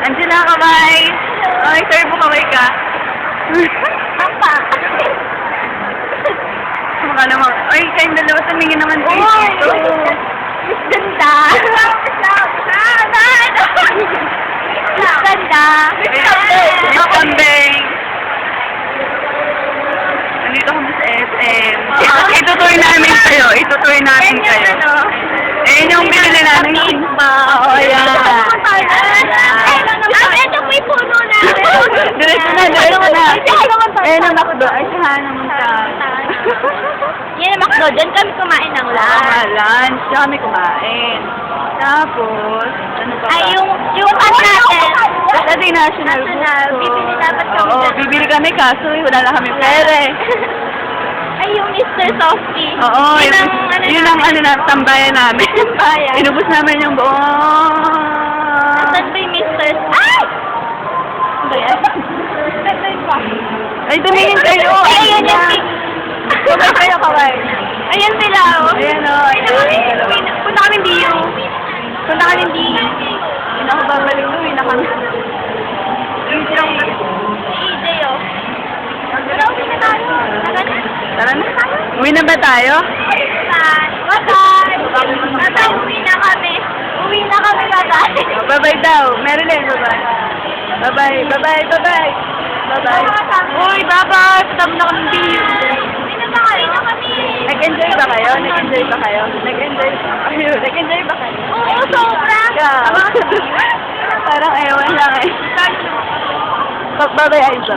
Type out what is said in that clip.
Angela, kamay. Ay, sir mo kamay ka. Papa. Mukha naman. Ay, kayong dalawa tumingin naman kayo dito. Miss Ganda. Miss Ganda. Miss Kambing. Nandito kami sa SM. Itutuloy namin kayo. Itutuloy namin kayo. Eh, yung binili namin. Oo, ayan. Ito po yung puno namin. Diretso na, diretso na. Eh, nang ako doon. Ay, siya naman ka. Yan ang McDo. Diyan kami kumain ng Lunch. Siya kami kumain. Tapos, ano pa ba? Ay, yung pan natin. Dati national gusto. Bibili dapat kami. Oo, bibili kami kaso wala lang kami pera eh. Ay, yung Mr. Softy. Oo, yun ang ano na, tambayan namin. Tambayan. Inubos namin yung buong... Saan ba yung Mr. Ay! Ay, tumingin kayo! Ay, ayun yung... Kamay kayo, kamay. Ayan sila, oh. Ayan o. Punta kami Dio. Punta kami Dio. Hindi na ako babalik doon, hindi na kami. Si EJ, oh. Wala, uwi na tayo. Tara na. Tara na. Uwi na ba tayo? Bye-bye. Bye-bye. Uwi na kami. Uwi na kami, bye-bye. Bye-bye daw. Marilyn, bye-bye. Bye-bye, bye-bye, bye-bye. Bye-bye. Uy, bye-bye. Patama na kami Dio. Uwi na tayo. Uwi na kami. Nag-enjoy ba kayo? Nag-enjoy ba kayo? Nag-enjoy ba kayo? Oo, sobra. Parang ewan lang eh. Bye-bye, Aiza.